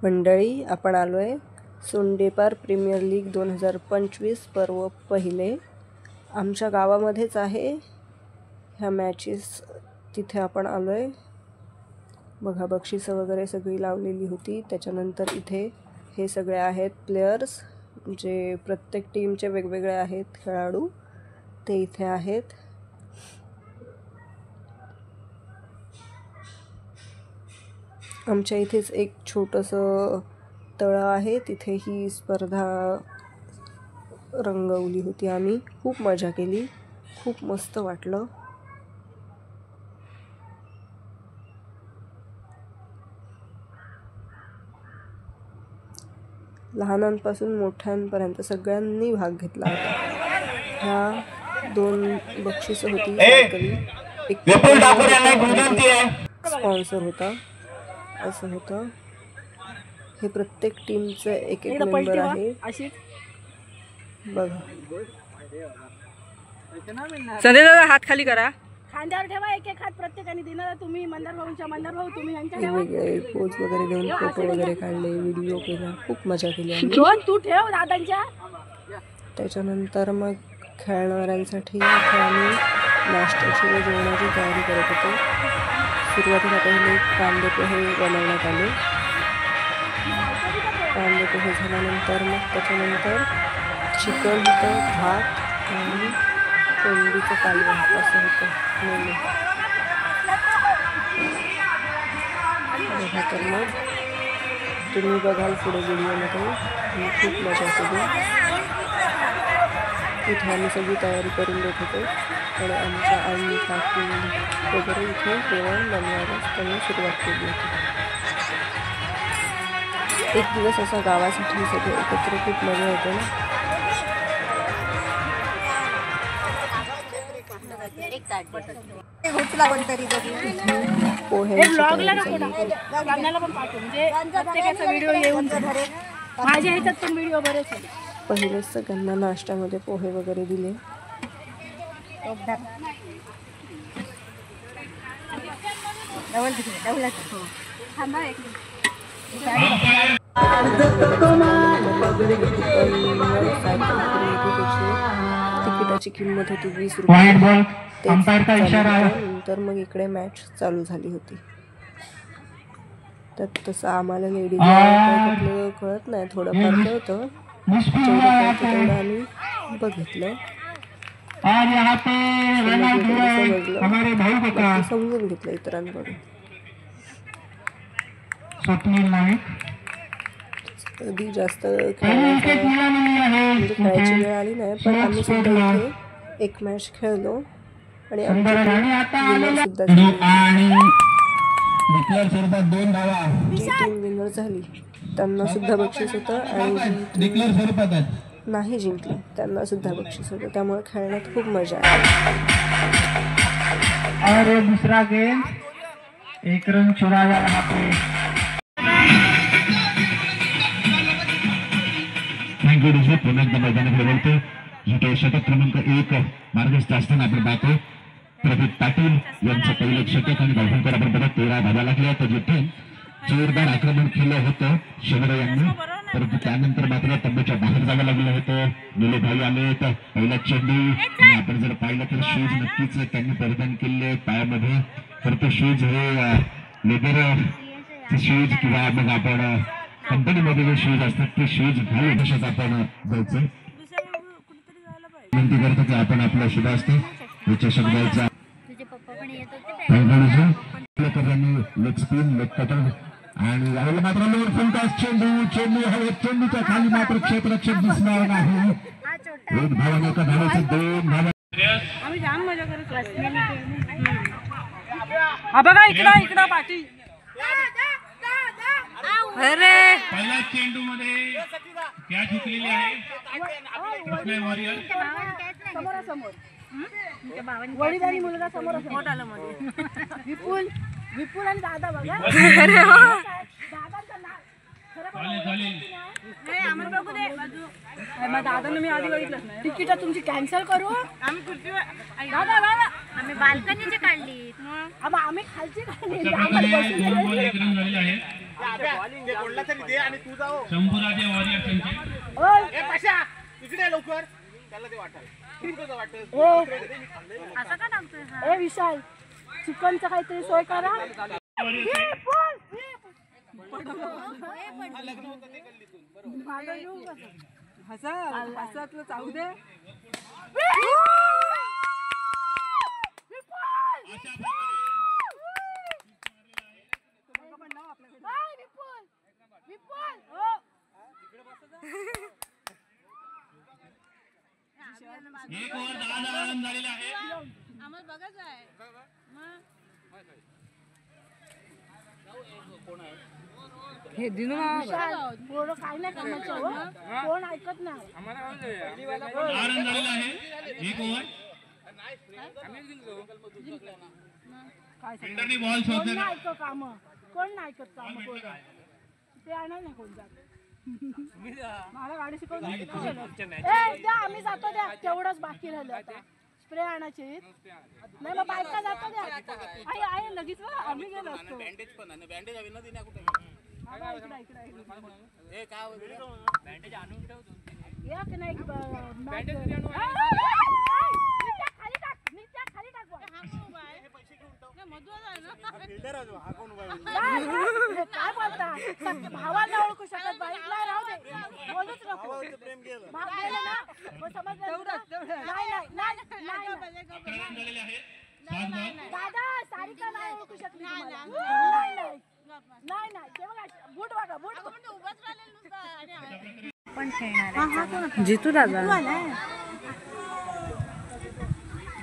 मंडळी, आपण आलोय सोंडेपार प्रीमियर लीग 2025 पर्व पहिले. आमच्या गावामध्येच आहे ह्या मॅचेस. तिथे आपण आलोय. बघा, बक्षिसं वगैरे सगळी लावलेली होती. त्याच्यानंतर इथे हे सगळे आहेत प्लेयर्स, जे प्रत्येक टीमचे वेगवेगळे आहेत खेळाडू, ते इथे आहेत. आमच्या इथेच एक छोटंसं तळं आहे, तिथे ही स्पर्धा रंगवली होती. आम्ही खूप मजा केली, खूप मस्त वाटलं. लहानांपासून मोठ्यांपर्यंत सगळ्यांनी भाग घेतला होता. ह्या 2 बक्षिसं होती सायकली, एक स्पॉन्सर होता, असं होतं. हे प्रत्येक टीमचं एक एक मेंबर आहे. बघा, संजय दादा हात खाली करा, खांद्यावर ठेवा, एक एक हात प्रत्येकाने दिला. तुम्ही मंदार भाऊंच्या, मंदार भाऊ तुम्ही यांच्या ठेवा. वेगवेगळे पोज वगैरे देऊन फोटो वगैरे काढले, व्हिडिओ केला, खूप मजा केली आम्ही. तू ठेव दादांच्या. त्याच्यानंतर मग खेळणाऱ्यांसाठी आम्ही नाश्त्याची व जेवणाची तयारी करत होतो. सुरुवातीला पहिले कांदे पोहे बनवण्यात आले. कांदे पोहे झाल्यानंतर मग त्याच्यानंतर चिकन होतं, भात आणि कोंबडीचं कालवण असं होतं मेनू. बघा, तर मग तुम्ही बघाल पुढे व्हिडिओमध्ये. मी खूप मजा केली. इथे आम्ही सगळी तयारी करून देत होतो आणि आमच्या आई काकू वगैरे इथे जेवण बनवायला त्यांनी सुरुवात केली होती. एक दिवस असा गावासाठी सगळे एकत्र खूप मजा येते ना. पहिलेच सगळ्यांना नाश्त्यामध्ये पोहे वगैरे दिले. तिकिटाची किंमत होती 20 रुपये. नंतर मग इकडे मॅच चालू झाली होती. तर तसं आम्हाला लेडीज कळत नाही, थोडंफार कळतं, तेवढं आम्ही बघितलं, समजून घेतलं इतरांकडून. कधी जास्त खेळायची वेळ आली नाही, पण आम्ही सुद्धा इथे एक मॅच खेळलो आणि आमची टीम विनर झाली. त्यांना सुद्धा बक्षीस होतं आणि नाही जिंकली त्यांना सुद्धा बक्षीस होतं. त्यामुळे खेळण्यात खूप मजा आली. दुसरा गेम 1 रन चुराया यहाँ पे. Thank you DJ. पुन्हा एकदा मैदानाकडे बोलतो. जिथे षटक क्रमांक 1 मार्गस्थ असताना आपण पाहतो प्रदीप पाटील यांचं पहिलं षटक आणि धावफलकर आपण बघा 13 धावा लागल्या. तर जिथे जोरदार आक्रमण केलं होतं शंभर यांनी, परंतु त्यानंतर मात्र तंबूच्या बाहेर जावं लागलं होतं. निलेभाई आले तर पहिला चेंडू आणि आपण जर पाहिलं तर शूज नक्कीच त्यांनी परिधान केले पायामध्ये. तर ते शूज हे लेदरचे शूज किंवा मग आपण कंपनीमध्ये जे शूज असतात ते शूज घालून तशाच आपण जायचं. विनंती करतो की आपण आपला शुभ असते याच्या शब्दाचा लेग स्पिन, लेग कटर आणि यावेळेला मात्र लोअर फुलटॉस चेंडू हवेत. चेंडूच्या खाली मात्र क्षेत्ररक्षक दिसणार नाही. 1 धावाने 1 धावाचे 2 धावा. आम्ही जाम मजा करत बघा. इकडं पाठी. अरे पहिल्या चेंडू मध्ये कॅच हुकलेली आहे. वॉरियर समोरासमोर वडील आणि मुलगा समोर आला मध्ये. विपुल आणि दादा बघा. दादा मी आधी बघितलंच नाही. तिकीट तुमची कॅन्सल करू आम्ही. दादा आम्ही बाल्कनीची काढली, आम्ही खालची काढली. शंभूराजे वॉरियर त्यांचे असं का टाकतोय ए विशाल चिकनचं काहीतरी सोय करा हसातलं चावू दे एक ओव्हर 10 रन झालेले आहे. आम्हाला बघायचं आहे हे दिनू पोरं काय नाही कामाचं कोण ऐकत नाही 10 रन झालेले आहे. एक ओव्हर फिल्डरनी बॉल कोण शोधलेला. नाही ऐकत काम कोण नाही ऐकत काम पोरं ते आणा नाही कोण जात मला गाडी शिकवून द्या आम्ही जातो द्या तेवढंच बाकी राहिलं आता स्प्रे आणायचे नाही मग बायका जातो द्या आई आहे लगेच आम्ही गेलो असतो बँडेज पण आहे बँडेज हवी ना दिना कुठे बँडेज आणून ठेव या की नाही बँडेज खाली टाक नित्या खाली टाक काय बोलता भावाला ओळखू शकत बाईकला राहू दे बोलूच नको भाव गेला ना मग समजलं नाही दादा सारिका नाही ओळखू शकली नाही ते बघा बूट बघा बूट उभाच राहिलेलं पण खेळणार जितू दादा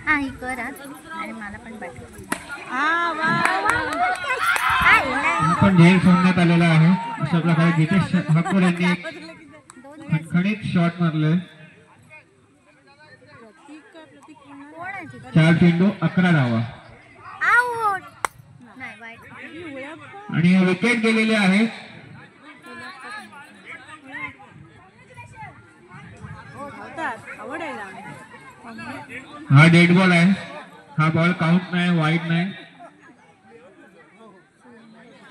हा ही कर आणि मला पण पाठव पण ध्येय सोडण्यात आलेला आहे. अशा प्रकारे जितेश ठाकूर यांनी एक खणखणीत शॉट मारले. 4 चेंडू 11 धावा आउट नाही वाईट आणि विकेट गेलेले आहे. हा डेड बॉल आहे. हा बॉल काउंट नाही वाईड नाही.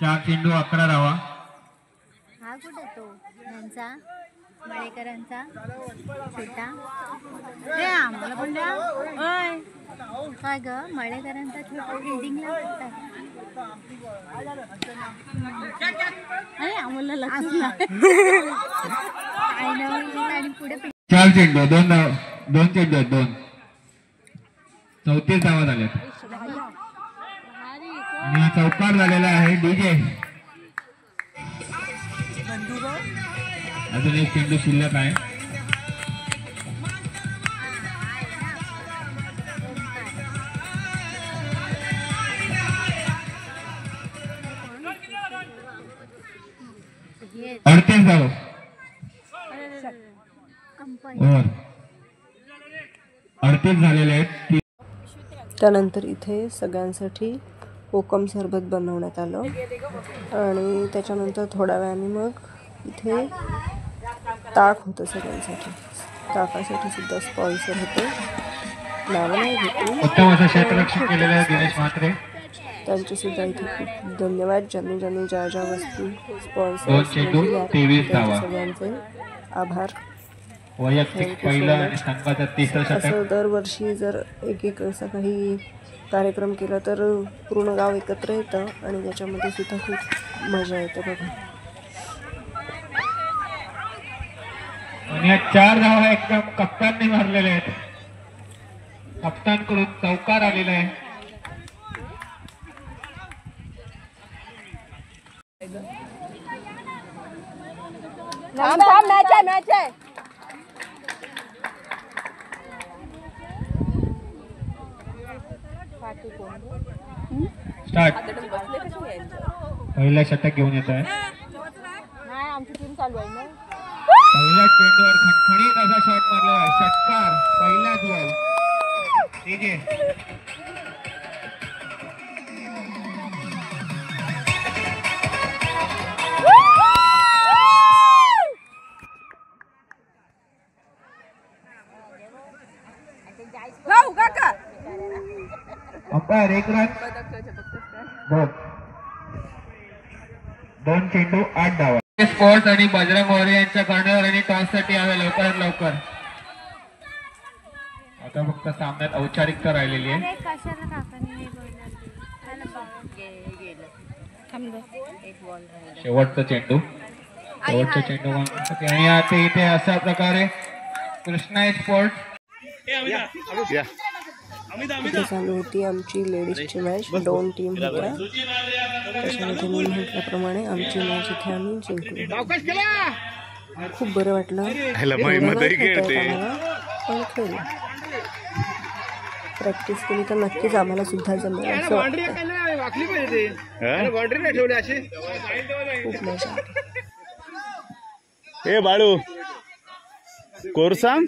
4 चेंडू 11 धावा. हा कुठे तो यांचा मळेकरांचा छोटा आम्हाला पण द्या काय ग मळेकरांचा छोटा फिल्डिंगला आम्हाला लक्ष नाही आणि पुढे 4 चेंडू 2 चेंडू आहेत 2. 34 धावा झाल्यात आणि चौकार झालेला आहे डीजे. अजून एक चेंडू शिल्लक आहे. हे 38 धावा ओव्हर 38 झालेले आहेत. त्यानंतर इथे सगळ्यांसाठी कोकम सरबत बनवण्यात आलं आणि त्याच्यानंतर थोड्या वेळाने मग इथे ताक होतं सगळ्यांसाठी. ताकासाठी सुद्धा स्पॉन्सर होते नावं नाही घेतली. उत्तम असं क्षेत्ररक्षण केलेलं आहे दिनेश म्हात्रे. त्यांचे सुद्धा इथे खूप धन्यवाद ज्यांनी ज्या वस्तू 2 स्पॉन्सर चेंडू 23 धावा. सगळ्यांचे आभार. वैयक्तिक पहिलं आणि संघाचा 3रं षटक. असं दरवर्षी जर एक असा काही कार्यक्रम केला तर पूर्ण गाव एकत्र येतं आणि त्याच्यामध्ये सुद्धा खूप मजा येते बघा. आणि या 4 धावा एकदम कप्तानने मारलेल्या आहेत. कप्तानकडून चौकार आलेला आहे. मॅच आहे स्टार्ट. पहिला षटक घेऊन येत आहे. नाही आमची टीम चालू आहे ना पहिल्या चेंडूवर खणखणीत असा शॉट मारला आहे. षटकार पहिलाच बॉल. ठीक आहे. Umpire 1 run. 2 चेंडू 8 धावा. स्पोर्ट्स आणि बजरंग मोरे यांच्या कर्णधार आणि टॉससाठी आहे लवकरात लवकर. आता फक्त सामन्यात औपचारिकता राहिलेली आहे. कशाला काकांनी हे बोलणार शेवटचा चेंडू आणि आता इथे अशा प्रकारे कृष्णा स्पोर्ट्स इथे चालू होती आमची लेडीजची मॅच. 2 टीम होत्या. त्याच्यामध्ये मी म्हटल्याप्रमाणे आमची मॅच इथे आम्ही जिंकलो. खूप बरं वाटलं. पण खेळलो. प्रॅक्टिस केली तर नक्कीच आम्हाला सुद्धा जमेल असं वाटतं. खूप मजा आली. हे बाळू कोरसांग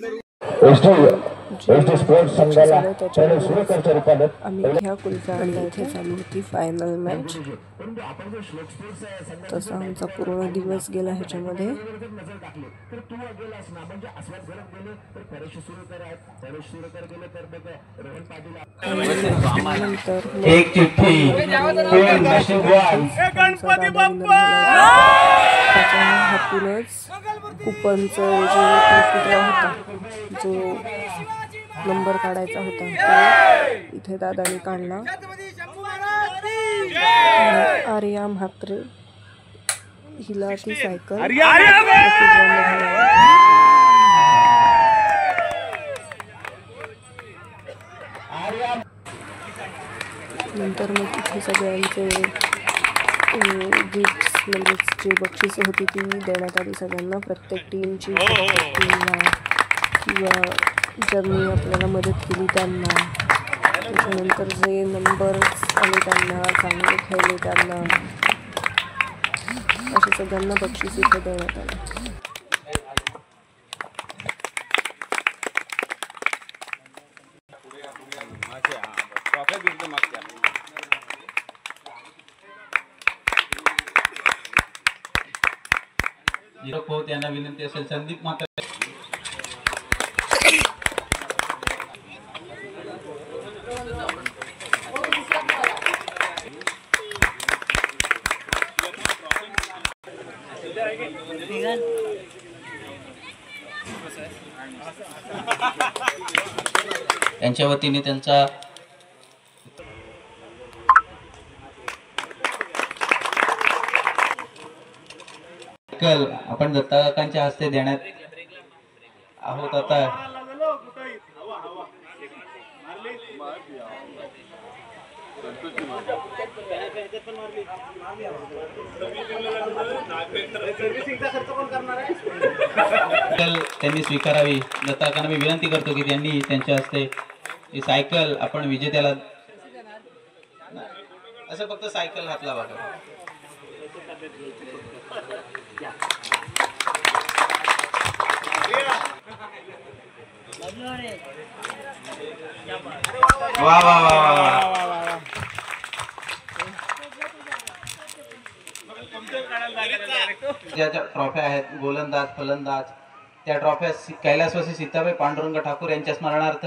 आम्ही ह्या कुलकर्णी इथे चालू होती फायनल मॅच. तसा आमचा पूर्ण दिवस गेला ह्याच्यामध्ये. नंतर एक चिठ्ठी हातूनच कुपनचं जे ड्रॉ होता, जो नंबर काढायचा होता तो इथे दादाने काढला. आर्या म्हात्रे हिला ती सायकल नंतर मग इथे सगळ्यांचे गिफ्ट्स म्हणजे जे बक्षिसं होती ती देण्यात आली सगळ्यांना. प्रत्येक टीमची टीमला किंवा ज्यांनी आपल्याला मदत केली त्यांना. त्याच्यानंतर जे नंबर्स आले त्यांना, चांगले खेळले त्यांना, अशा सगळ्यांना बक्षीस इथे देण्यात आले. त्यांना विनंती असेल संदीप मात्र त्यांच्या वतीने त्यांचा आपण दत्ता काकांच्या हस्ते देण्यात आहोत. आता त्यांनी स्वीकारावी. दत्ता काकांना मी विनंती करतो की त्यांनी त्यांच्या हस्ते ही सायकल आपण विजेत्याला असं फक्त सायकल हातला बघा. वा वा वा वा. ज्या ट्रॉफ्या आहेत गोलंदाज फलंदाज त्या ट्रॉफ्या कैलासवासी सीताबाई पांडुरंग ठाकूर यांच्या स्मरणार्थ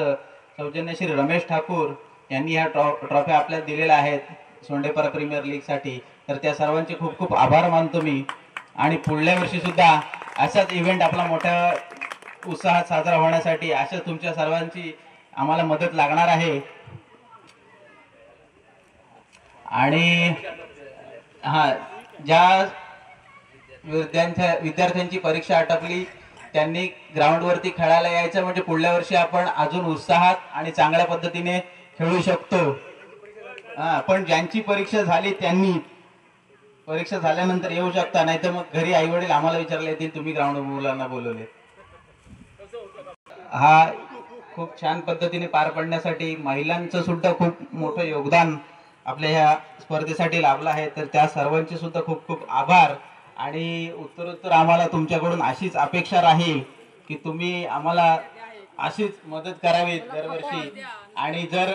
सौजन्यश्री रमेश ठाकूर यांनी ह्या ट्रॉफ्या आपल्याला दिलेल्या आहेत सोंडेपारा प्रीमियर लीग साठी. तर त्या सर्वांचे खूप खूप आभार मानतो मी. आणि पुढल्या वर्षी सुद्धा असाच इव्हेंट आपला मोठ्या उत्साहात साजरा होण्यासाठी अशाच तुमच्या सर्वांची आम्हाला मदत लागणार आहे. आणि हा ज्या विद्यार्थ्यांची परीक्षा आटपली त्यांनी ग्राउंडवरती खेळायला यायचं म्हणजे पुढल्या वर्षी आपण अजून उत्साहात आणि चांगल्या पद्धतीने खेळू शकतो. पण ज्यांची परीक्षा झाली त्यांनी परीक्षा झाल्यानंतर येऊ शकता, नाहीतर मग घरी आई वडील आम्हाला विचारले येतील तुम्ही ग्राउंड मुलांना बोलवले. हा खूप छान पद्धतीने पार पडण्यासाठी महिलांचं सुद्धा खूप मोठं योगदान आपल्या ह्या स्पर्धेसाठी लाभलं आहे. तर त्या सर्वांचे सुद्धा खूप खूप आभार. आणि उत्तरोत्तर आम्हाला तुमच्याकडून अशीच अपेक्षा राहील की तुम्ही आम्हाला अशीच मदत करावी दरवर्षी. आणि जर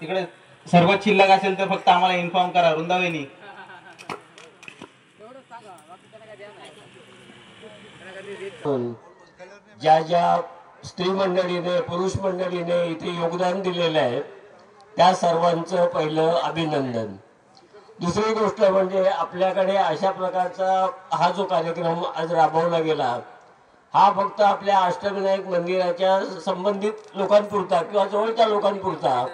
तिकडे सर्वात शिल्लक असेल तर फक्त आम्हाला इन्फॉर्म करा. वृंदावनी ज्या ज्या स्त्री मंडळीने पुरुष मंडळीने इथे योगदान दिलेलं आहे त्या सर्वांचं पहिलं अभिनंदन. दुसरी गोष्ट म्हणजे आपल्याकडे अशा प्रकारचा हा जो कार्यक्रम आज राबवला गेला हा फक्त आपल्या अष्टविनायक मंदिराच्या संबंधित लोकांपुरता किंवा जवळच्या लोकांपुरता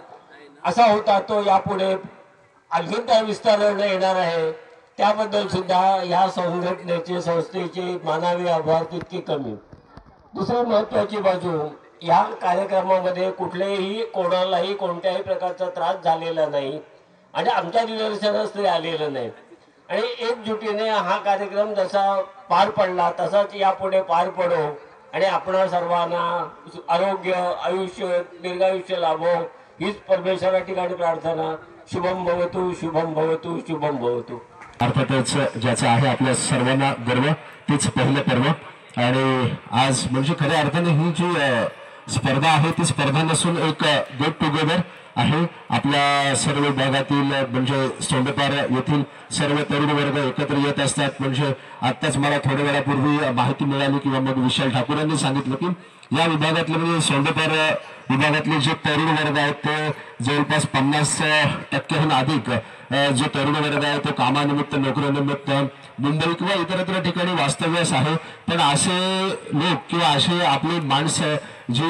असा होता, तो यापुढे आणखी काय विस्ताराने येणार आहे त्याबद्दल सुद्धा या संघटनेचे संस्थेचे मानवी आभार तितके कमी. दुसरी महत्त्वाची बाजू, या कार्यक्रमामध्ये कुठलेही कोणालाही कोणत्याही प्रकारचा त्रास झालेला नाही आणि आमच्या निदर्शनास ते आलेलं नाही आणि एकजुटीने हा कार्यक्रम जसा पार पडला तसाच यापुढे पार पडो आणि आपणा सर्वांना आरोग्य आयुष्य दीर्घायुष्य लाभो हीच परमेश्वरा ठिकाणी प्रार्थना. शुभम भवतु शुभम भवतु शुभम भवतु. अर्थातच ज्याचा आहे आपल्या सर्वांना गर्व तेच पहिलं पर्व आणि आज म्हणजे खऱ्या अर्थाने ही जी स्पर्धा आहे ती स्पर्धा नसून एक गेट टुगेदर आहे. आपल्या सर्व भागातील म्हणजे सोंडेपार येथील सर्व तरुण वर्ग एकत्र येत असतात. म्हणजे आत्ताच मला थोड्या वेळापूर्वी माहिती मिळाली किंवा मग विशाल ठाकूरांनी सांगितलं की या विभागातले म्हणजे सोंडेपार विभागातले जे तरुण वर्ग आहेत ते जवळपास 50% अधिक जो तरुण वर्ग आहे तो कामानिमित्त नोकरीनिमित्त मुंबई किंवा इतरत्र ठिकाणी वास्तव्यास आहे. पण असे लोक किंवा असे आपली माणसं जी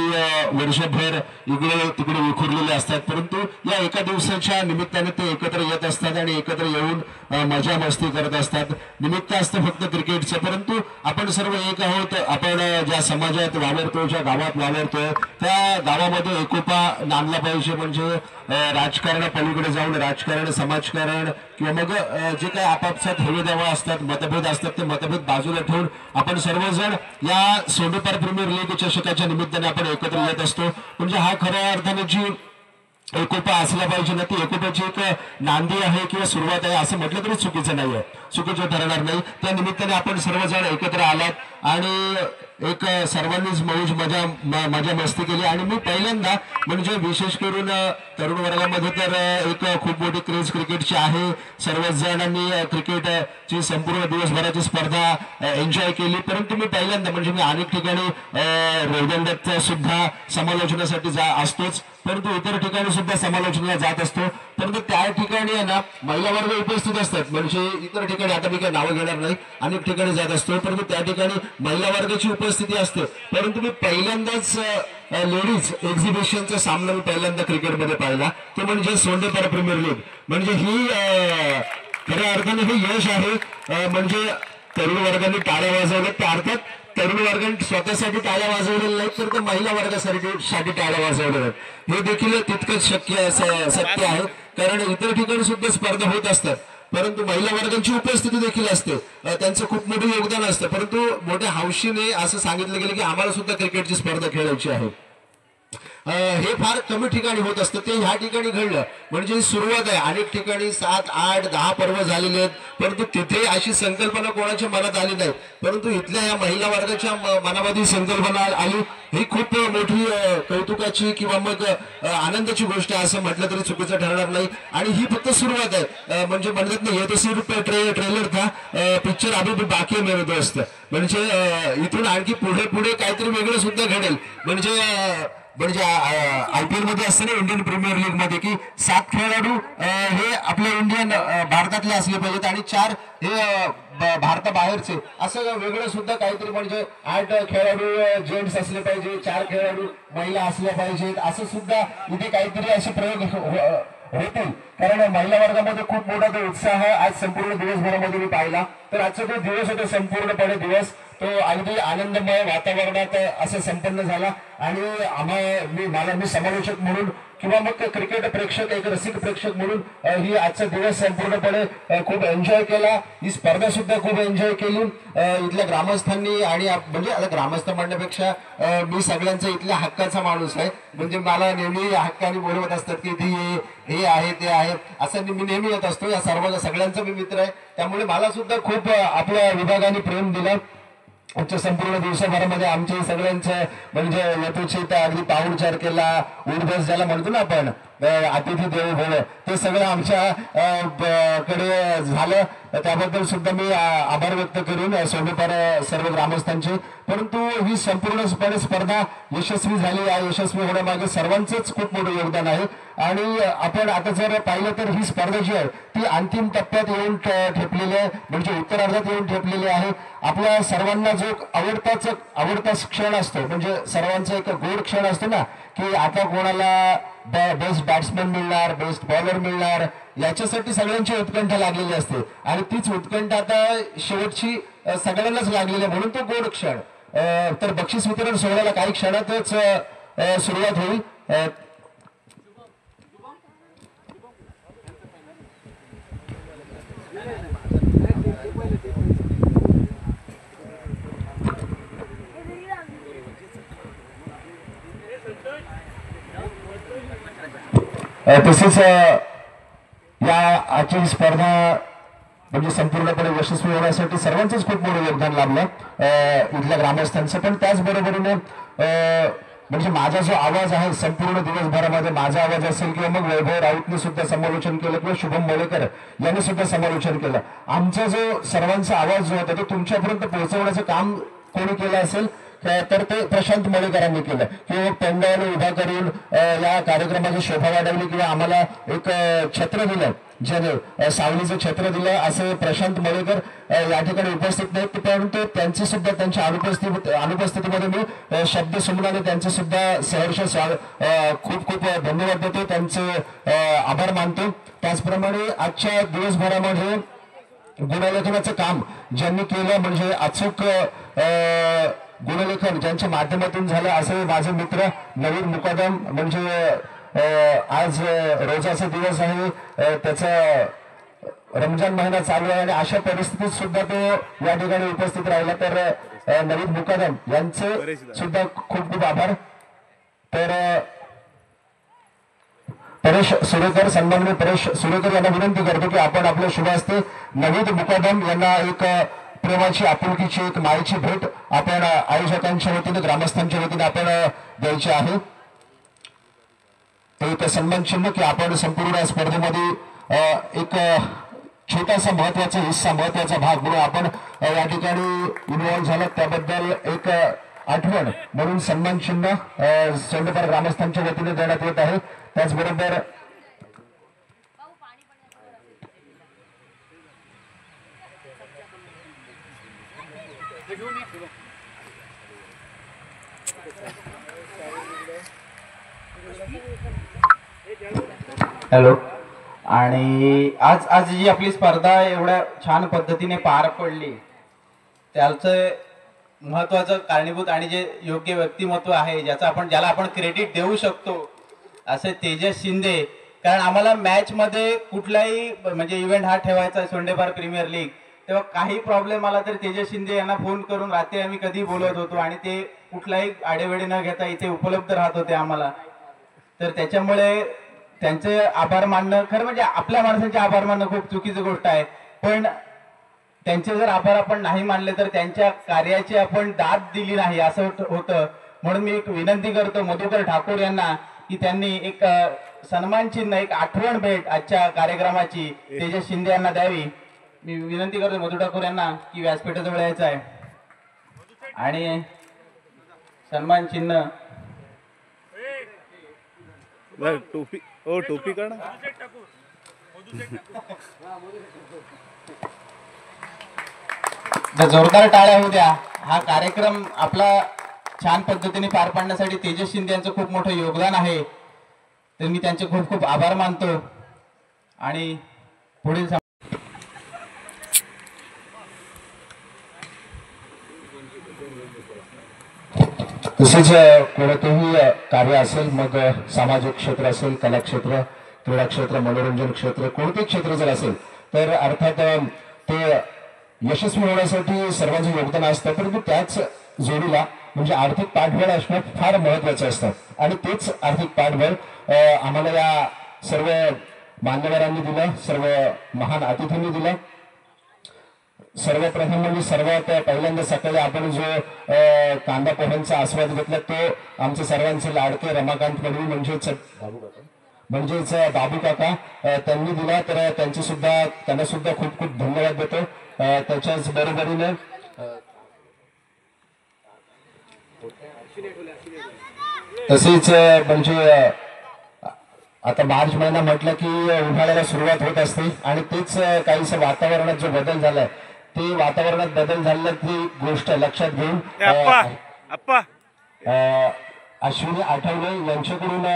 वर्षभर इकडे तिकडे विखुरलेले असतात परंतु या एका दिवसाच्या निमित्ताने ते एकत्र येत असतात आणि एकत्र येऊन मजा मस्ती करत असतात. निमित्त असतं फक्त क्रिकेटचं परंतु आपण सर्व एक आहोत. आपण ज्या समाजात वावरतो ज्या गावात वावरतो त्या गावामध्ये एकोपा नांदला पाहिजे. म्हणजे राजकारणापलीकडे जाऊन राजकारण समाजकारण किंवा मग जे काही आपापसात हेवे देवा असतात मतभेद असतात ते मतभेद बाजूला ठेवून आपण सर्वजण या सोंडेपार प्रीमियर लीग चषकाच्या निमित्ताने आपण एकत्र येत असतो. म्हणजे हा खऱ्या अर्थाने जी एकोपा असला पाहिजे ना ती एकोप्याची एक नांदी आहे किंवा सुरुवात आहे असं म्हटलं तरी चुकीचं नाही आहे, चुकीचं ठरणार नाही. त्या निमित्ताने आपण सर्वजण एकत्र आलात आणि एक सर्वांनीच मौज मजा मस्ती केली. आणि मी पहिल्यांदा म्हणजे विशेष करून तरुण वर्गामध्ये तर एक खूप मोठी क्रेज क्रिकेटची आहे. सर्वच जणांनी क्रिकेटची संपूर्ण दिवसभराची स्पर्धा एन्जॉय केली. परंतु मी पहिल्यांदा म्हणजे मी अनेक ठिकाणी रोजंदात सुद्धा समालोचनासाठी असतोच परंतु इतर ठिकाणी सुद्धा समालोचनाला जात असतो. परंतु त्या ठिकाणी आहे ना महिला वर्ग उपस्थित असतात. म्हणजे इतर ठिकाणी आता मी काही नावं घेणार नाही अनेक ठिकाणी जात असतो परंतु त्या ठिकाणी महिला वर्गाची उपस्थिती असते. परंतु मी पहिल्यांदाच लेडीज एक्झिबिशनचा सामना मी पहिल्यांदा क्रिकेटमध्ये पाहिला तो म्हणजे सोंडेपार प्रीमियर लीग. म्हणजे ही खऱ्या अर्थाने हे यश आहे. म्हणजे तरुण वर्गाने टाळ्या वाजवल्या त्या अर्थात तरुण वर्गाने स्वतःसाठी टाळ्या वाजवलेल्या नाहीत तर त्या महिला वर्गासाठी टाळ्या वाजवलेल्या हे देखील तितकंच सत्य आहे. कारण इतर ठिकाणी सुद्धा स्पर्धा होत असतात परंतु महिला वर्गांची उपस्थिती देखील असते, त्यांचं खूप मोठं योगदान असतं. परंतु मोठ्या हौशीने असं सांगितलं गेलं की आम्हाला सुद्धा क्रिकेटची स्पर्धा खेळायची आहे. हे फार कमी ठिकाणी होत असतं ते ह्या ठिकाणी घडलं. म्हणजे सुरुवात आहे. अनेक ठिकाणी 7, 8, 10 पर्व झालेले आहेत परंतु तिथे अशी संकल्पना कोणाच्या मनात आली नाही. परंतु इथल्या या महिला वर्गाच्या मनामध्ये संकल्पना आली. ही खूप मोठी कौतुकाची किंवा मग आनंदाची गोष्ट आहे असं म्हटलं तरी चुकीचं ठरणार नाही. आणि ही फक्त सुरुवात आहे. म्हणजे म्हणत नाही हे तर सिर्फ ट्रेलर था, पिक्चर अभी भी बाकी मेरे दोस्त. म्हणजे इथून आणखी पुढे काहीतरी वेगळं सुद्धा घडेल. म्हणजे IPL मध्ये असतं ना इंडियन प्रीमियर लीग मध्ये की 7 खेळाडू हे आपल्या भारतातले असले पाहिजेत आणि 4 हे भारताबाहेरचे असं वेगळं सुद्धा काहीतरी. म्हणजे 8 खेळाडू जेंट्स असले पाहिजे 4 खेळाडू महिला असल्या पाहिजेत असं सुद्धा इथे काहीतरी असे प्रयोग होतील. कारण महिला वर्गामध्ये खूप मोठा तो उत्साह आज संपूर्ण दिवसभरामध्ये मी पाहिला. तर आजचा जो दिवस होता संपूर्णपणे दिवस तो अगदी आनंदमय वातावरणात असं संपन्न झाला. आणि मी समालोचक म्हणून किंवा मग क्रिकेट प्रेक्षक एक रसिक प्रेक्षक म्हणून ही आजचा दिवस संपूर्णपणे खूप एन्जॉय केला. ही स्पर्धा सुद्धा खूप एन्जॉय केली. इथल्या ग्रामस्थांनी आणि म्हणजे आता ग्रामस्थ म्हणण्यापेक्षा मी सगळ्यांचा इथल्या हक्काचा माणूस आहे. म्हणजे मला नेहमी हक्काने बोलवत असतात की हे आहे ते आहे असं मी नेहमी येत असतो. या सगळ्यांचा मी मित्र आहे त्यामुळे मला सुद्धा खूप आपल्या विभागाने प्रेम दिलं. आजच्या संपूर्ण दिवसभरामध्ये आमच्या सगळ्यांचं म्हणजे यथोचित अगदी पाहुणचार केला. उडबस ज्याला म्हणतो ना आपण अतिथी देवो भव ते सगळं आमच्या कडे झालं. त्याबद्दल सुद्धा मी आभार व्यक्त करून सोंडेपार सर्व ग्रामस्थांचे. परंतु ही संपूर्णपणे स्पर्धा यशस्वी झाली. या यशस्वी होण्यामागे सर्वांचंच खूप मोठं योगदान आहे. आणि आपण आता जर पाहिलं तर ही स्पर्धा जी आहे ती अंतिम टप्प्यात येऊन ठेपलेली आहे, म्हणजे उत्तरार्धात येऊन ठेपलेली आहे. आपल्या सर्वांना जो आवडता क्षण असतो, म्हणजे सर्वांचा एक गोड क्षण असतो ना, की आता कोणाला बेस्ट बॅट्समन मिळणार, बेस्ट बॉलर मिळणार, याच्यासाठी सगळ्यांची उत्कंठा लागलेली असते. आणि तीच उत्कंठा आता शेवटची सगळ्यांनाच लागलेली आहे, म्हणून तो गोड क्षण. तर बक्षीस वितरण सोहळ्याला काही क्षणातच सुरुवात होईल. तसेच या आजची स्पर्धा म्हणजे संपूर्णपणे यशस्वी होण्यासाठी सर्वांचंच खूप मोठं योगदान लाभलं इथल्या ग्रामस्थांचं. पण त्याचबरोबरीने म्हणजे माझा जो आवाज आहे संपूर्ण दिवसभरामध्ये माझा आवाज असेल किंवा मग वैभव राऊतने सुद्धा समालोचन केलं किंवा शुभम मळेकर यांनी सुद्धा समालोचन केलं. आमचा जो सर्वांचा आवाज जो होता तो तुमच्यापर्यंत पोहोचवण्याचं काम कोणी केलं असेल तर ते प्रशांत मळेकरांनी केलं. किंवा पेंडाने उभा करून या कार्यक्रमाची शोभा वाढवली किंवा आम्हाला एक छत्र दिलं, ज्याने सावलीचं छत्र दिलं, असे प्रशांत मळेकर या ठिकाणी उपस्थित नाहीत. परंतु त्यांचे सुद्धा त्यांच्या अनुपस्थितीमध्ये मी शब्द सुमनाने त्यांचे सुद्धा सहर्ष खूप खूप धन्यवाद देतो, त्यांचे आभार मानतो. त्याचप्रमाणे आजच्या दिवसभरामध्ये गुणलेखनाचं काम ज्यांनी केलं, म्हणजे अचूक गुणलेखन ज्यांच्या माध्यमातून झालं, असे माझे मित्र नवीन मुकादम. म्हणजे आज रोजाचा दिवस आहे, त्याचा रमजान महिना चालू आहे आणि अशा परिस्थितीत सुद्धा तो या ठिकाणी उपस्थित राहिला. तर नवीन मुकादम यांचे सुद्धा खूप खूप आभार. तर परेश सुरेकर, सन्माननीय परेश सुरेकर यांना विनंती करतो की आपण आपल्या शुभ हस्ते नवीन मुकादम यांना एक प्रेमाची, आपुलकीची, एक मायेची भेट आपण आयोजकांच्या वतीने, ग्रामस्थांच्या वतीने आपण द्यायची आहे. एक सन्मान चिन्ह की आपण संपूर्ण स्पर्धेमध्ये एक छोटासा महत्वाचा हिस्सा, महत्वाचा भाग म्हणून आपण या ठिकाणी इन्व्हॉल्व्ह झाला, त्याबद्दल एक आठवण म्हणून सन्मान चिन्ह सोंडेपार ग्रामस्थांच्या वतीने देण्यात येत आहे. त्याचबरोबर हॅलो. आणि आज जी आपली स्पर्धा एवढ्या छान पद्धतीने पार पडली, त्याचं महत्वाचं कारणीभूत आणि जे योग्य व्यक्तिमत्व आहे, ज्याला आपण क्रेडिट देऊ शकतो, असे तेजस शिंदे. कारण आम्हाला मॅच मध्ये कुठलाही म्हणजे इव्हेंट हा ठेवायचा सोंडेपार प्रीमियर लीग, तेव्हा काही प्रॉब्लेम आला तर तेजस शिंदे यांना फोन करून रात्री आम्ही कधी बोलत होतो आणि ते कुठलाही आडेवेडे न घेता इथे उपलब्ध राहत होते आम्हाला. तर त्याच्यामुळे त्यांचे आभार मानणं, खरं म्हणजे आपल्या माणसांचे आभार मानणं खूप चुकीची गोष्ट आहे. पण त्यांचे जर आभार आपण नाही मानले तर त्यांच्या कार्याची आपण दाद दिली नाही असं होतं. म्हणून मी एक विनंती करतो मधुकर ठाकूर यांना की त्यांनी एक सन्मान चिन्ह, एक आठवण भेट आजच्या कार्यक्रमाची तेजस शिंदे यांना द्यावी. मी विनंती करतो मधु ठाकूर यांना की व्यासपीठाजवळ यायचं आहे आणि सन्मान चिन्ह टोपी ओ टोपी काढा. जोरदार टाळ्या होऊ द्या. हा कार्यक्रम आपला छान पद्धतीने पार पाडण्यासाठी तेजस शिंदे यांचं खूप मोठं योगदान आहे. तर मी त्यांचे खूप खूप आभार मानतो. आणि पुढील तसेच कोणतंही कार्य असेल, मग सामाजिक क्षेत्र असेल, कला क्षेत्र, क्रीडा क्षेत्र, मनोरंजन क्षेत्र, कोणतेही क्षेत्र जर असेल तर अर्थात ते यशस्वी होण्यासाठी सर्वांचं योगदान असतं. परंतु त्याच जोडीला म्हणजे आर्थिक पाठबळ असणं फार महत्वाचं असतं. आणि तेच आर्थिक पाठबळ आम्हाला या सर्व मान्यवरांनी दिलं, सर्व महान अतिथींनी दिलं. सर्वप्रथम म्हणजे सर्वात पहिल्यांदा सकाळी आपण जो कांदा पोह्यांचा आस्वाद घेतला तो आमचे सर्वांचे लाडके रमाकांत पडवी म्हणजेच म्हणजेच बाबू काका त्यांनी दिला, तर त्यांना सुद्धा खूप खूप धन्यवाद देतो. त्याच्याच बरोबरीने तसेच म्हणजे आता मार्च महिना म्हटलं की उन्हाळ्याला सुरुवात होत असते आणि तेच काहीसं वातावरणात जो बदल झालाय ते वातावरणात बदल झालेला ती गोष्ट लक्षात घेऊन अश्विनी आठवले यांच्याकडून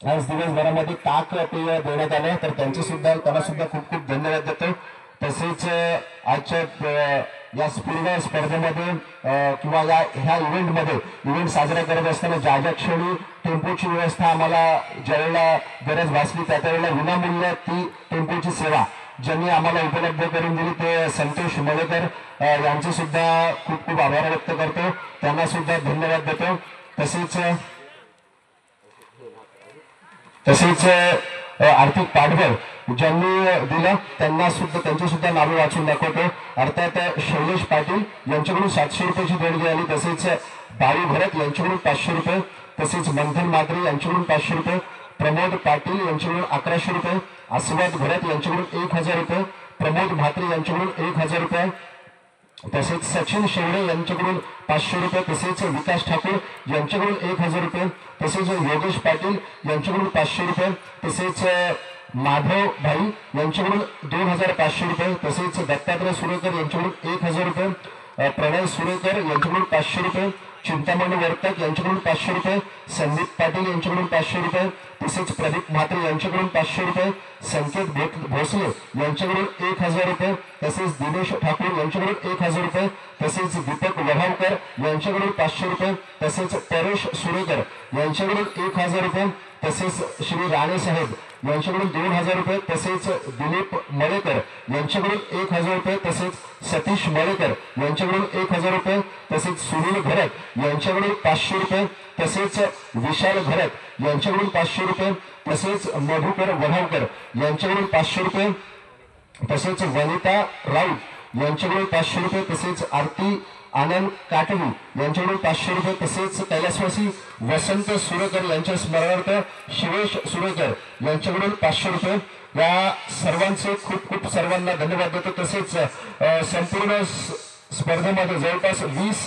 आज दिवसभरामध्ये ताक पेय देण्यात आलं, तर त्यांना सुद्धा खूप खूप धन्यवाद देतो. तसेच आजच्या या स्पर्धा स्पर्धेमध्ये किंवा ह्या इव्हेंट साजरा करत असताना ज्या क्षणी टेम्पोची व्यवस्था आम्हाला ज्यावेळेला गरज भासली त्यावेळेला विनामूल्य ती टेम्पोची सेवा ज्यांनी आम्हाला उपलब्ध करून दिली ते संतोष मळेकर यांचे सुद्धा खूप खूप आभार व्यक्त करतो, त्यांना सुद्धा धन्यवाद देतो. तसेच आर्थिक पाठबळ ज्यांनी दिलं त्यांची सुद्धा नावे वाचून दाखवतो. अर्थात शैलेश पाटील यांच्याकडून 700 रुपयाची देणगी आली, तसेच बाळू भरत यांच्याकडून 500 रुपये, तसेच मंथन मात्रे यांच्याकडून 500 रुपये, प्रमोद पाटील यांच्याकडून 1100 रुपये, आस्वाद भरत यांच्याकडून 1000 रुपये, प्रमोद म्हात्रे यांच्याकडून 1000 रुपये, तसेच सचिन शेवडे यांच्याकडून 500 रुपये, तसेच विकास ठाकूर यांच्याकडून 1000 रुपये, तसेच योगेश पाटील यांच्याकडून 500 रुपये, तसेच माधव भाई यांच्याकडून 2500 रुपये, तसेच दत्तात्रय सुरेकर यांच्याकडून 1000 रुपये, प्रणय सुरेकर यांच्याकडून 500 रुपये, चिंतामणी वर्तक यांच्याकडून 500 रुपये, संदीप पाटील यांच्याकडून 500 रुपये, तसेच प्रदीप म्हात्रे यांच्याकडून 500 रुपये, संकेत भोसले यांच्याकडून 1000 रुपये, तसेच दिनेश ठाकूर यांच्याकडून 1000 रुपये, तसेच दीपक वढावकर यांच्याकडून 500 रुपये, तसेच परेश सुरेकर यांच्याकडून 1000 रुपये, तसेच श्री राणे साहेब यांच्याकडून 2000 रुपये, तसेच दिलीप मळेकर यांच्याकडून 1000 रुपये, तसेच सतीश मळेकर यांच्याकडून 1000 रुपये, तसेच सुनील भरत यांच्याकडून 500 रुपये, तसेच विशाल भरत यांच्याकडून 500 रुपये, तसेच मधुकर वढावकर यांच्याकडून 500 रुपये, तसेच वनिता राऊत यांच्याकडून 500 रुपये, तसेच आरती आनंद काटवी यांच्याकडून 500 रुपये, तसेच कैलासवासी वसंत सुरेकर यांच्या स्मरणार्थ शिवेश सुरेकर यांच्याकडून 500 रुपये. या सर्वांचे खूप खूप सर्वांना धन्यवाद देतो. तसेच संपूर्ण स्पर्धेमध्ये जवळपास 20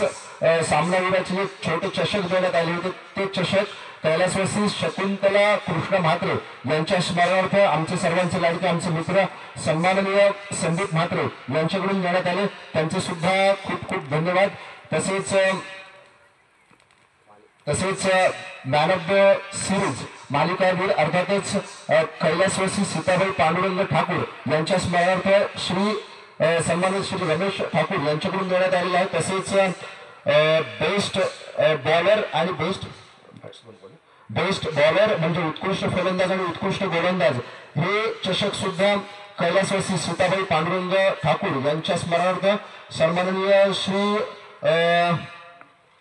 सामनावीराचे जे छोटे चषक देण्यात आले होते ते चषक कैलासवासी शकुंतला कृष्ण म्हात्रे यांच्या स्मरणार्थ आमचे सर्वांचे लाडके आमचे मित्र सन्माननीय संदीप म्हात्रे यांच्याकडून देण्यात आले, त्यांचे सुद्धा खूप खूप धन्यवाद. तसेच मॅन ऑफ द सिरीज मालिकावीर अर्थातच कैलासवासी सीताबाई पांडुरंग ठाकूर यांच्या स्मरणार्थ सन्मानित श्री रमेश ठाकूर यांच्याकडून देण्यात आलेला आहे. तसेच बेस्ट बॉलर आणि बेस्ट बॉलर म्हणजे उत्कृष्ट फलंदाज आणि उत्कृष्ट गोलंदाज हे चषक सुद्धा कैलासवासी सीताबाई पांडुरंग ठाकूर यांच्या स्मरणार्थ सन्माननीय श्री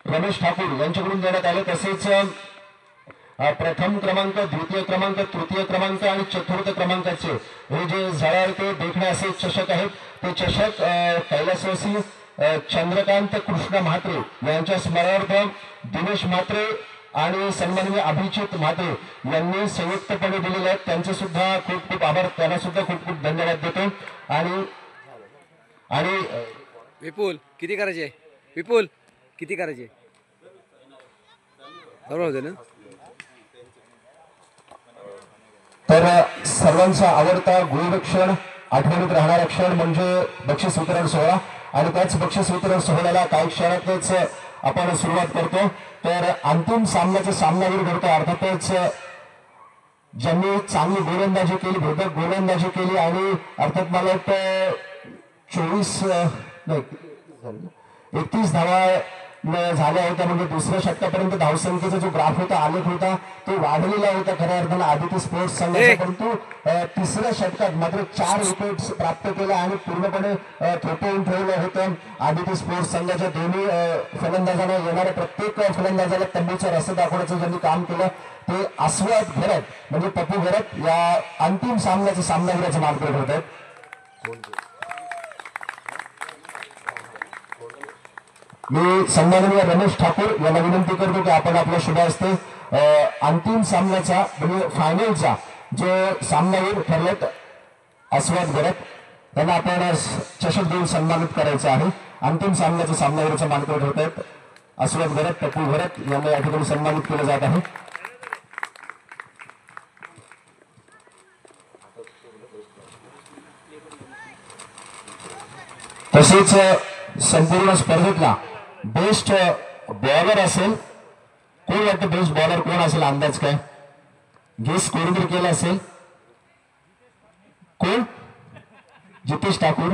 रमेश ठाकूर यांच्याकडून देण्यात आले. तसेच प्रथम क्रमांक, द्वितीय क्रमांक, तृतीय क्रमांक आणि चतुर्थ क्रमांकाचे हे जे झळाळते देखणे असे चषक आहेत ते चषक कैलासवासी चंद्रकांत कृष्ण म्हात्रे यांच्या स्मरणार्थ दिनेश म्हात्रे आणि सन्माननीय अभिजित म्हात्रे यांनी संयुक्तपणे दिलेले आहेत, त्यांचे सुद्धा खूप खूप आभार, त्यांना सुद्धा खूप खूप धन्यवाद देतो. आणि विपुल किती करायचे? विपुल किती करायचे? बरोबर होते ना? तर सर्वांचा आवडता गुणरक्षण आठवणीत राहणारा क्षण म्हणजे बक्षीस वितरण सोहळा आणि त्याच बक्षीस वितरण सोहळ्याला काही क्षणातच आपण सुरुवात करतो. तर अंतिम सामन्याचा सामनावीर करतो अर्थातच ज्यांनी चांगली गोलंदाजी केली, भेदक गोलंदाजी केली आणि अर्थात मला वाटतं 31 धावा झाल्या होत्या, म्हणजे दुसऱ्या षटकापर्यंत धावसंख्येचा जो ग्राफ होता, आलेख होता तो वाढलेला होता खऱ्या अर्थानं आदिती स्पोर्ट्स संघाचा, परंतु तिसऱ्या षटकात मात्र 4 विकेट्स प्राप्त केल्या आणि पूर्णपणे थोपवून ठेवलं होतं आदिती स्पोर्ट्स संघाच्या दोन्ही फलंदाजांना. येणाऱ्या प्रत्येक फलंदाजाला तंबूचा रस्ता दाखवण्याचं ज्यांनी काम केलं ते आस्वाद भरत म्हणजे पप्पू भरत या अंतिम सामन्याचं सामनावीराचं मानकरी होत आहेत. मी सन्माननीय रमेश ठाकूर यांना विनंती करतो की आपण आपल्या शुभ हस्ते अंतिम सामन्याचा म्हणजे फायनलचा जो सामनावीर ठरलेत अस्वाद घरत यांना आपण चषक देऊन सन्मानित करायचं आहे. अंतिम सामन्याचा सामनावीरचा मानकरी ठरत आहेत अस्वाद घरत, टप्पू घरत यांना या ठिकाणी सन्मानित केलं जात आहे. तसेच संपूर्ण स्पर्धेतला बेस्ट बॉलर असेल, कोण वाटतं बेस्ट बॉलर कोण असेल? अंदाज काय गेस कोणीतरी केला असेल? कोण? जितेश ठाकूर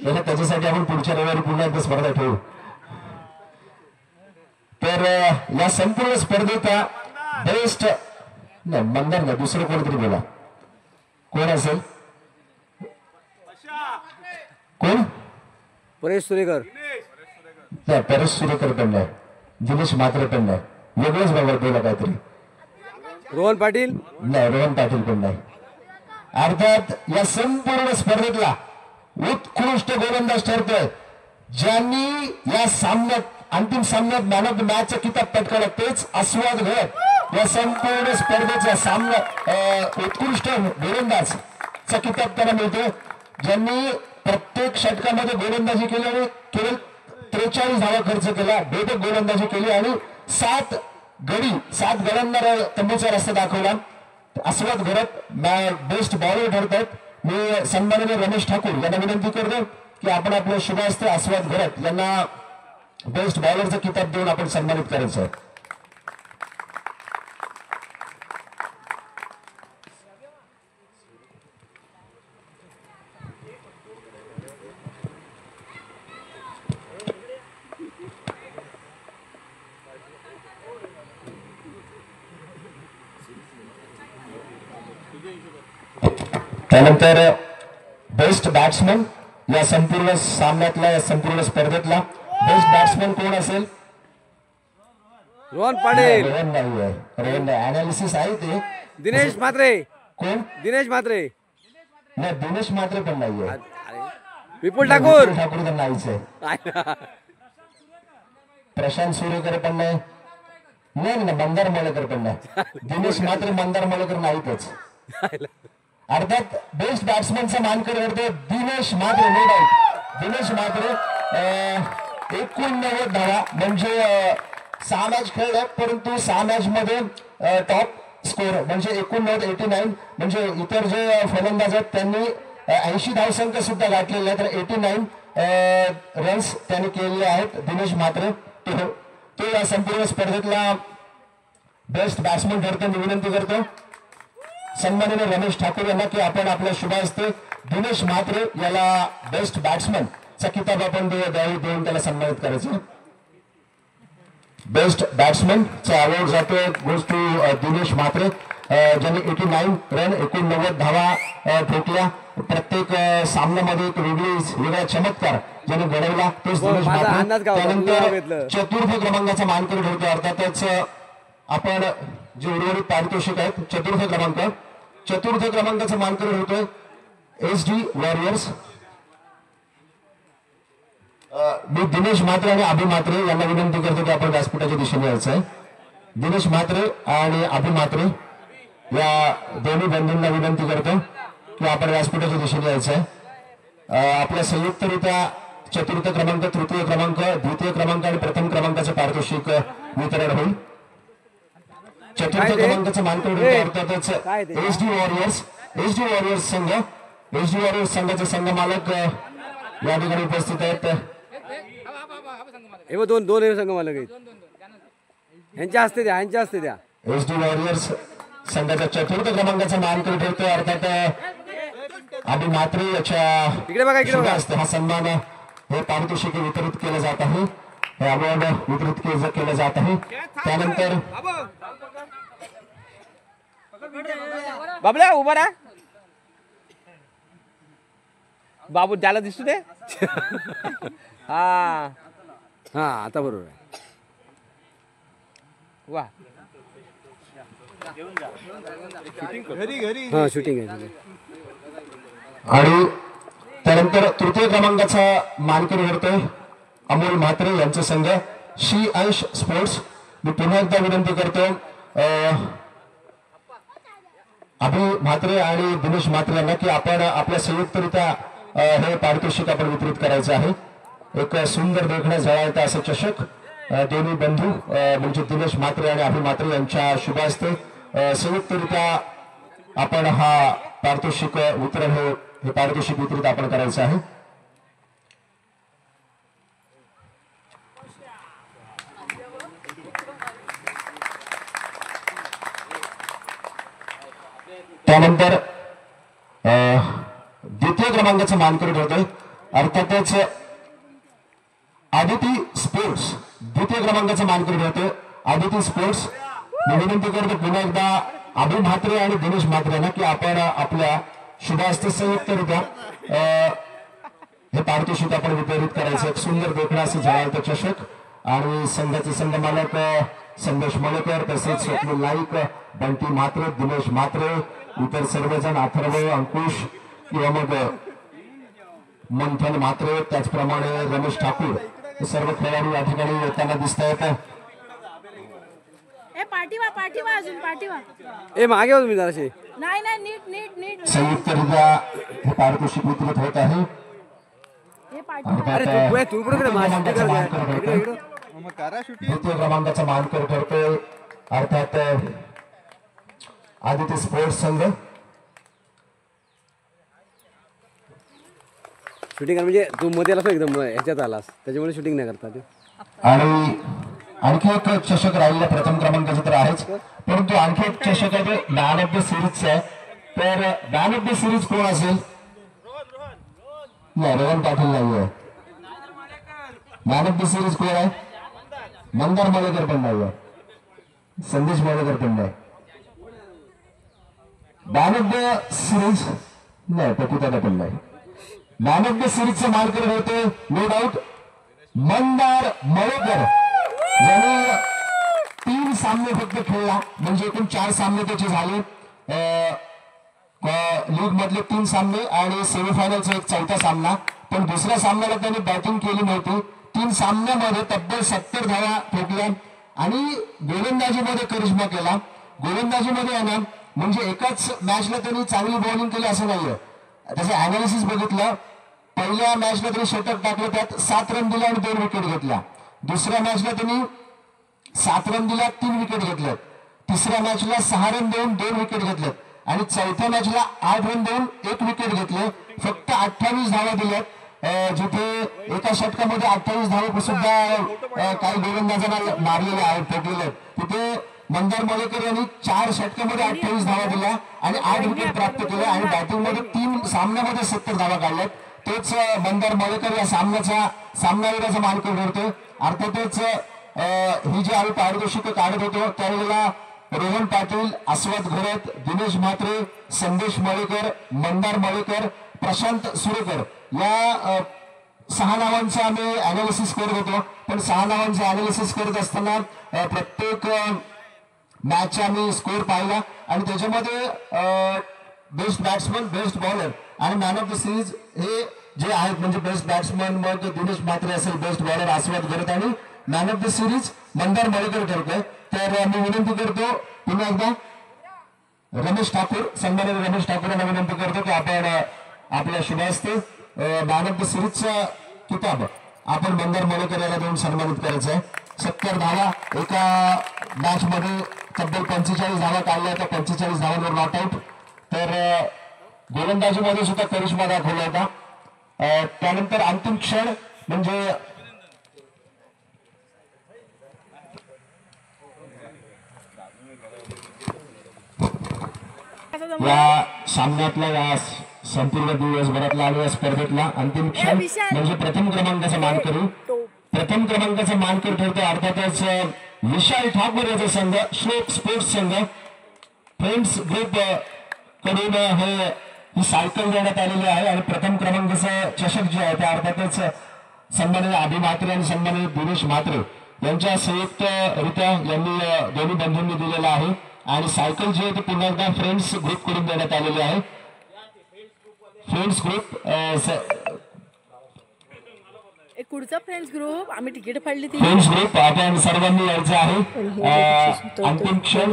याला, त्याच्यासाठी आपण पुढच्या रविवारी पुन्हा एकदा स्पर्धा ठेवू. तर या संपूर्ण स्पर्धेत बेस्ट नाही, मंदार नाही, दुसरं कोणतरी बोला, कोण असेल? कोण? परेश सुरेकर नाही, परेश सुरेकर पण नाही, दिनेश म्हात्रे पण नाही, वेगळंच बघा बोला काहीतरी. रोहन पाटील नाही, रोहन पाटील पण नाही. अर्थात या संपूर्ण स्पर्धेतला उत्कृष्ट गोलंदाज ठरतोय ज्यांनी या सामन्यात अंतिम सामन्यात मॅन ऑफ द मॅचचा किताब पटकावला, तेच अस्वाद घरत. या संपूर्ण स्पर्धेचा सामना उत्कृष्ट गोलंदाजचा किताब त्यांना मिळतो ज्यांनी प्रत्येक षटकामध्ये गोलंदाजी केली आणि केवळ 43 धावा खर्च केला, भेदक गोलंदाजी केली आणि 7 गड्यांना तंबूचा रस्ता दाखवला. अस्वाद घरत बेस्ट बॉलर ठरतात. मी सन्माननीय रमेश ठाकूर यांना विनंती करतो की आपण आपल्या शुभ हस्ते अस्वाद घरत यांना बेस्ट बॉलरचा किताब देऊन आपण सन्मानित करायचं आहे. त्यानंतर बेस्ट बॅट्समन या संपूर्ण सामन्यातला, या संपूर्ण स्पर्धेतला बेस्ट बॅट्समन कोण असेल? रोहन पाटील. रोहन नाही आहे, रोहन नाही, अनालिसिस आहे ते. दिनेश म्हात्रे. कोण? दिनेश म्हात्रे. नाही, दिनेश म्हात्रे पण नाही आहे. विपुल ठाकूर. ठाकूर तर नाहीच आहे. प्रशांत सूर्यकर पण नाही. नाही, मंदार मलेकर पण नाही. दिनेश म्हात्रे, मंदार मलेकर नाहीतच. अर्थात बेस्ट बॅट्समनचा मानकरी ठरतो दिनेश म्हात्रे, नो डाऊट. दिनेश म्हात्रे 89 धावा म्हणजे 6 मॅच खेळले, परंतु 6 मॅच मध्ये टॉप स्कोर म्हणजे 89 म्हणजे इतर जे फलंदाज आहेत त्यांनी 80 धावसंख्या सुद्धा गाठलेले आहेत, तर 89 रन्स त्यांनी केलेले आहेत. दिनेश म्हात्रे तो या संपूर्ण स्पर्धेतला बेस्ट बॅट्समन ठरतो. मी विनंती करतो सन्माननीय रमेश ठाकूर यांना की आपण आपल्या शुभ हस्ते दिनेश म्हात्रे याला बेस्ट बॅट्समन चा किताब आपण देऊन त्याला सन्मानित करायचं. बेस्ट बॅट्समन चा अवॉर्ड जातो गोज टू दिनेश म्हात्रे ज्यांनी 89 रन 89 धावा ठोकल्या. प्रत्येक सामन्यामध्ये एक वेगळा चमत्कार ज्याने घडवला तोच दिनेश म्हात्रे. त्यानंतर चतुर्थ क्रमांकाचा मानकरी ठरतो. अर्थातच आपण जे उर्वरित पारितोषिक आहेत चतुर्थ क्रमांकाचा मानकरी होतोय SD वॉरियर्स. मी दिनेश म्हात्रे आणि अभि म्हात्रे यांना विनंती करतो की आपण व्यासपीठाच्या दिशेने यायचं आहे. दिनेश म्हात्रे आणि अभि म्हात्रे या दोन्ही बंधूंना विनंती करतो की आपण व्यासपीठाच्या दिशेने यायचं आहे. आपल्या संयुक्तरित्या चतुर्थ क्रमांक, तृतीय क्रमांक, द्वितीय क्रमांक आणि प्रथम क्रमांकाचं पारितोषिक वितरण होईल. चतुर्थ क्रमांकाचं मानकरी अर्थातच SD वॉरियर्स संघ. SD वॉरियर्स संघाचे संघ मालक या ठिकाणी उपस्थित आहेत. दोन संघ मालक आहेत, यांच्या हस्ते द्या. SD वॉरियर्स संघाच्या चतुर्थ क्रमांकाचा मानकरी ठरतोय. अर्थात अभि म्हात्रे याच्या हा सन्मान हे पारितोषिक वितरित केलं जात आहे, हे अवॉर्ड वितरित केलं जात आहे. त्यानंतर बाबल्या उभा राहा, बाबू त्याला दिसू दे. हा आता बरोबर आहे. वा शूटिंग आहे. आणि त्यानंतर तृतीय क्रमांकाचा मानकरी ठरतोय अमोल म्हात्रे यांचा संघ श्री अंश स्पोर्ट्स. मी पुन्हा एकदा विनंती करतो अभि म्हात्रे आणि दिनेश म्हात्रे यांना की आपण आपल्या संयुक्तरित्या हे पारितोषिक आपण वितरित करायचं आहे. एक सुंदर देखणं झळाळतं असं चषक दोन्ही बंधू म्हणजे दिनेश म्हात्रे आणि अभि म्हात्रे यांच्या शुभ हस्ते संयुक्तरित्या आपण हा पारितोषिक वितरण हे पारितोषिक वितरित आपण करायचं आहे. त्यानंतर द्वितीय क्रमांकाचा मानकरी ठरतोय अर्थातच आदिती स्पोर्ट्स. द्वितीय क्रमांकाचा मानकरी ठरतोय आदिती स्पोर्ट्स. मी विनंती करतो पुन्हा एकदा अभि म्हात्रे आणि दिनेश म्हात्रे यांना की आपण आपल्या शुभास्ते संयुक्तरित्या हे पारितोषिक आपण वितरित करायचं. एक सुंदर देखणं असं झळाळतं चषक आणि संघाचे संघ मालक संदेश मलेकर तसेच स्वप्नील नाईक, बंटी म्हात्रे, दिनेश म्हात्रे, इतर सर्वजण अथर्व, अंकुश किंवा मग मंथन म्हात्रे, त्याचप्रमाणे रमेश ठाकूर हे सर्व खेळाडू या ठिकाणी येताना दिसत आहेत. पाठीवा अजून पाठीवा. ए मागे हो तुम्ही जराशे. नाही नाही नीट नीट नीट. संयुक्तरित्या हे पारितोषिक वितरित होत आहे. हे पाठीवा. अरे तू कुठे द्वितीय क्रमांकाचा मानकर ठरतोय अर्थात आदित्य स्पोर्ट्स संघ. शूटिंग म्हणजे तू मध्ये आलास एकदम ह्याच्यात आलास त्याच्यामुळे शूटिंग नाही करता ते. आणि आणखी एक चषक राहिलेला प्रथम क्रमांकाचं तर आहेच, परंतु आणखी एक चषक आहे ते मॅन ऑफ द सिरीजचं आहे. तर मॅन ऑफ द सिरीज कोण असेल? नाही, रोहन पाटील नाही आहे. मॅन ऑफ द सिरीज कोण आहे? मंदार मलेकर पण नाही आहे, संदेश मलेकर पण नाही. मॅन ऑफ द सिरीज नाही, पकुताला पण नाही. मॅन ऑफ द सिरीजचं मानकर होते नो डाऊट मंदार मलेकर, ज्याने 3 सामने फक्त खेळला, म्हणजे एकूण 4 सामने त्याचे झाले. लीग मधले 3 सामने आणि सेमीफायनलचा एक चौथा सामना. पण दुसऱ्या सामन्याला त्यांनी बॅटिंग केली नव्हती. 3 सामन्यामध्ये तब्बल 70 धावा ठोकल्या आणि गोलंदाजीमध्ये करिश्मा केला. गोलंदाजीमध्ये आहे ना, म्हणजे एकाच मॅचला त्यांनी चांगली बॉलिंग केली असं नाहीये. त्याचं अनालिसिस बघितलं, पहिल्या मॅचला त्यांनी शतक टाकलं, त्यात 7 रन दिले आणि 2 विकेट घेतल्या. दुसऱ्या मॅचला त्यांनी 7 रन दिल्या, 3 विकेट घेतल्यात. तिसऱ्या मॅचला 6 रन देऊन 2 विकेट घेतल्यात आणि चौथ्या मॅचला 8 रन देऊन 1 विकेट घेतले. फक्त 28 धावा दिल्यात, जिथे एका षटकामध्ये 28 धावा सुद्धा काही गोलंदाजांना मारलेले आहेत, ठोकलेले आहेत. तिथे मंदार मलेकर यांनी 4 षटकामध्ये 28 धावा दिल्या आणि 8 विकेट प्राप्त केल्या आणि बॅटिंगमध्ये 3 सामन्यामध्ये 70 धावा काढल्यात. तोच मंदार मलेकर या सामनावीराचा मानकर ठरतो. अर्थातच ही जी आम्ही पारितोषिक काढत होतो त्यावेळेला रोहन पाटील, अस्वत घोरत, दिनेश म्हात्रे, संदेश मलेकर, मंदार मलेकर, प्रशांत सुरेकर या 6 नावांचं आम्ही अनालिसिस करत होतो. पण 6 नावांचं अनालिसिस करत असताना प्रत्येक मॅचचा आम्ही स्कोर पाहिला आणि त्याच्यामध्ये बेस्ट बॅट्समन, बेस्ट बॉलर आणि मॅन ऑफ द सिरीज हे जे आहेत, म्हणजे बेस्ट बॅट्समन मग दिनेश म्हात्रे असेल, बेस्ट बॉलर अस्वत घोरत आणि man of the series Mandar Malekar ठरतोय. तर मी विनंती करतो पुन्हा एकदा रमेश ठाकूर, सन्माननीय रमेश ठाकूर यांना विनंती करतो की आपण आपल्या शुभास्ते मॅन ऑफ द सिरीजचा किताब आपण मंदार मलेकर याला देऊन सन्मानित करायचं आहे. 70 धावा एका मॅच मध्ये तब्बल 45 धावा काढल्या होत्या, 45 धावांवर नॉट आउट. तर गोलंदाजीमध्ये सुद्धा करिश्मा दाखवला होता. त्यानंतर अंतिम क्षण म्हणजे या सामन्यातला या संपूर्ण दिवसभरातला आणि या स्पर्धेतला अंतिम क्षण म्हणजे प्रथम क्रमांकाचा मानकरी. प्रथम क्रमांकाचा मानकरी ठरतो अर्थातच विशाल ठाकूर याचा संघ, श्लोक स्पोर्ट्स संघ. फ्रेंड्स ग्रुप कडून ही सायकल देण्यात आलेली आहे आणि प्रथम क्रमांकाचा चषक जे आहे ते अर्थातच सन्माननीय अभि म्हात्रे आणि सन्माननीय दिनेश म्हात्रे यांच्या संयुक्तरित्या यांनी दोन्ही बंधूंनी दिलेला आहे. आणि सायकल जी आहे ती पुन्हा एकदा फ्रेंड्स ग्रुप कडून देण्यात आलेली आहे. फ्रेंड्स ग्रुप एक पुढचा फ्रेंड्स ग्रुप आम्ही तिकीट फाडली ती फ्रेंड्स ग्रुप आपण सर्वांनी यायचं आहे. पण हे बक्षीस होतं अंतिम क्षण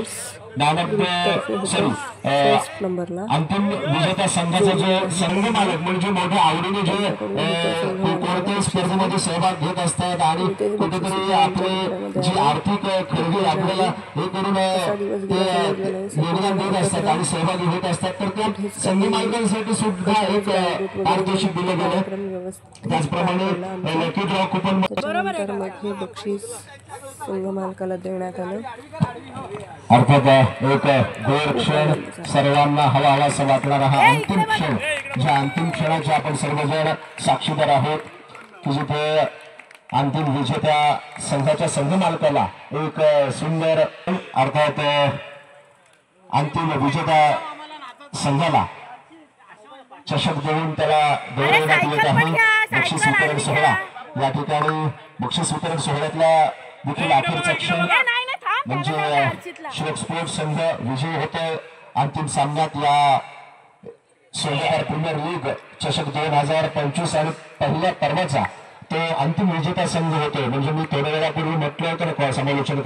फर्स्ट नंबरला. अंतिम विजेता संघाचा जो संघ मालक म्हणजे मोठ्या आवडीने जे कोणत्याही स्पर्धेमध्ये सहभाग घेत असतात आणि कुठेतरी आपले जी आर्थिक खरेदी आपल्याला हे करून ते योगदान देत असतात आणि सहभागी होत असतात, तर त्या संघ मालकांसाठी सुद्धा एक पारितोषिक दिलं गेलं. त्याचप्रमाणे लकी ड्रॉ कुपन त्याच्यानंतर मग हे बक्षीस संघ मालकाला देण्यात आलं. अर्थात एक गोड क्षण सर्वांना हवा हवासा वाटणारा हा अंतिम क्षण, ज्या अंतिम क्षणाचे आपण सर्वजण साक्षीदार आहोत की जिथे अंतिम विजेत्या संघाच्या संघ मालकाला एक सुंदर अर्थात अंतिम विजेत्या संघाला चषक देऊन त्याला गौरवण्यात येत आहे. बक्षीस वितरण सोहळा या ठिकाणी बक्षीस वितरण सोहळ्यातला देखील अखेरचा क्षण म्हणजे श्लोक स्पोर्ट्स संघ विजयी होतो अंतिम सामन्यात या सोलापूर प्रीमियर लीग चषक 2025 आणि पहिल्या पर्वाचा तो अंतिम विजेता संघ होतो. म्हणजे मी थोड्या वेळापूर्वी म्हटलं होतं ना समालोचन